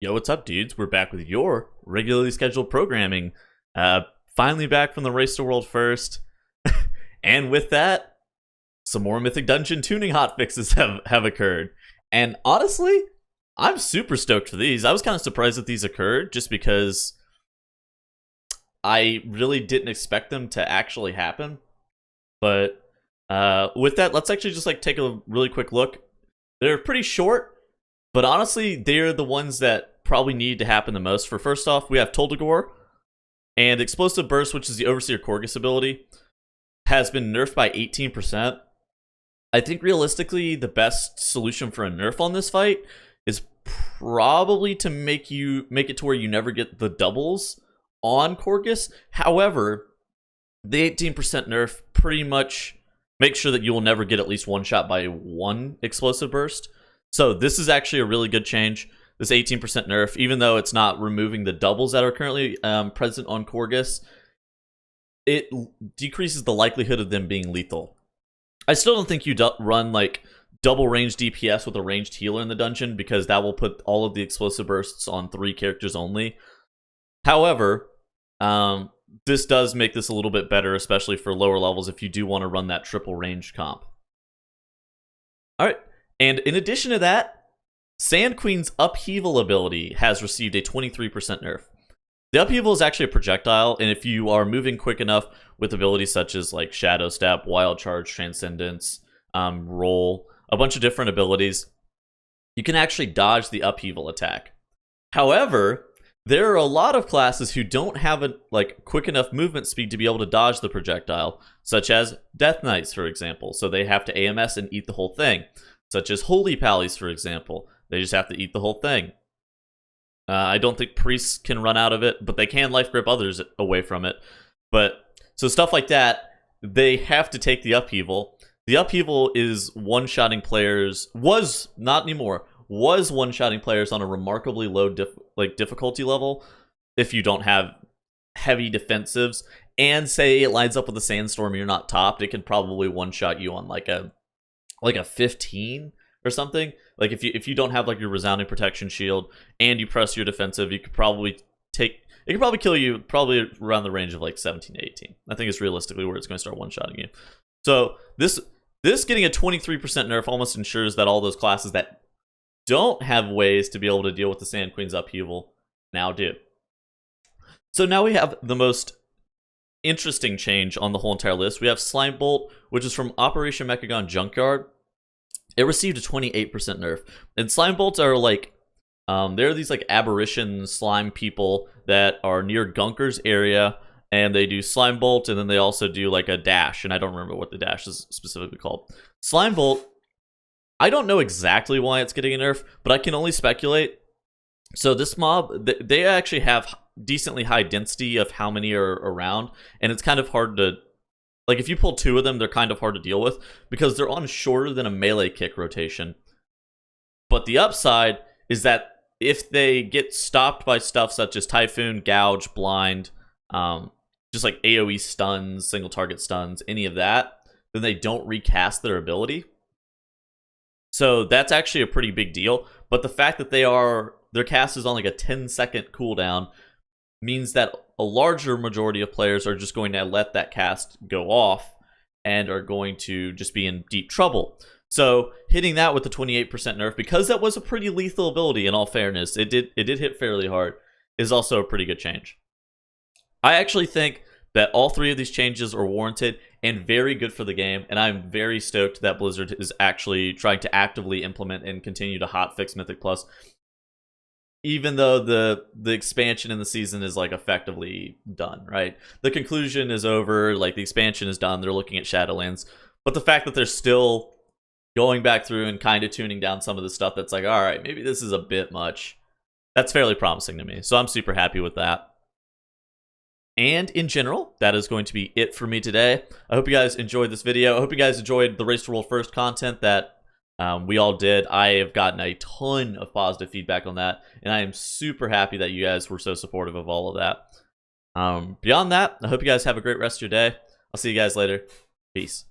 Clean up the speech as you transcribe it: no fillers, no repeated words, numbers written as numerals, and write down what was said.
Yo, what's up, dudes? We're back with your regularly scheduled programming. Finally back from the Race to World First. And with that, some more Mythic Dungeon tuning hotfixes have occurred. And honestly, I'm super stoked for these. I was kind of surprised that these occurred just because I really didn't expect them to actually happen. But with that, let's actually just take a really quick look. They're pretty short, but honestly, they're the ones that probably need to happen the most. For first off, we have Toldagor, and Explosive Burst, which is the Overseer Korgus ability, has been nerfed by 18%. I think realistically, the best solution for a nerf on this fight is probably to make it to where you never get the doubles on Korgus. However, the 18% nerf pretty much makes sure that you will never get at least one shot by one Explosive Burst. So this is actually a really good change. This 18% nerf, even though it's not removing the doubles that are currently present on Korgus, it decreases the likelihood of them being lethal. I still don't think you run double range DPS with a ranged healer in the dungeon, because that will put all of the explosive bursts on 3 characters only. However, this does make this a little bit better, especially for lower levels if you do want to run that triple range comp. Alright, and in addition to that, Sand Queen's Upheaval ability has received a 23% nerf. The Upheaval is actually a projectile, and if you are moving quick enough with abilities such as Shadow Step, Wild Charge, Transcendence, Roll, a bunch of different abilities, you can actually dodge the Upheaval attack. However, there are a lot of classes who don't have a quick enough movement speed to be able to dodge the projectile, such as Death Knights, for example, so they have to AMS and eat the whole thing. Such as Holy Pallies, for example. They just have to eat the whole thing. I don't think priests can run out of it, but they can life grip others away from it. So stuff like that, they have to take the Upheaval. The Upheaval is one-shotting players, was one-shotting players on a remarkably low difficulty level. If you don't have heavy defensives, and say it lines up with a Sandstorm and you're not topped, it can probably one-shot you on a 15 or something. If you don't have your resounding protection shield and you press your defensive, it could probably kill you probably around the range of 17 to 18. I think it's realistically where it's going to start one-shotting you. So this getting a 23% nerf almost ensures that all those classes that don't have ways to be able to deal with the Sand Queen's Upheaval now do. So now we have the most interesting change on the whole entire list. We have Slime Bolt, which is from Operation Mechagon Junkyard. It received a 28% nerf. And Slime Bolts are they're these aberration slime people that are near Gunker's area, and they do Slime Bolt, and then they also do a dash, and I don't remember what the dash is specifically called. Slime Bolt, I don't know exactly why it's getting a nerf, but I can only speculate. So this mob, they actually have decently high density of how many are around, and it's kind of hard to if you pull 2 of them, they're kind of hard to deal with because they're on shorter than a melee kick rotation. But the upside is that if they get stopped by stuff such as Typhoon, Gouge, Blind, just AoE stuns, single target stuns, any of that, then they don't recast their ability. So that's actually a pretty big deal. But the fact that their cast is on a 10-second cooldown means that a larger majority of players are just going to let that cast go off and are going to just be in deep trouble. So hitting that with the 28% nerf, because that was a pretty lethal ability, in all fairness, it did hit fairly hard, is also a pretty good change. I actually think that all 3 of these changes are warranted and very good for the game, and I'm very stoked that Blizzard is actually trying to actively implement and continue to hotfix Mythic Plus, even though the expansion in the season is effectively done, right? The conclusion is over, the expansion is done, they're looking at Shadowlands. But the fact that they're still going back through and kind of tuning down some of the stuff that's alright, maybe this is a bit much, that's fairly promising to me. So I'm super happy with that. And in general, that is going to be it for me today. I hope you guys enjoyed this video. I hope you guys enjoyed the Race to World First content that we all did. I have gotten a ton of positive feedback on that, and I am super happy that you guys were so supportive of all of that. Beyond that, I hope you guys have a great rest of your day. I'll see you guys later. Peace.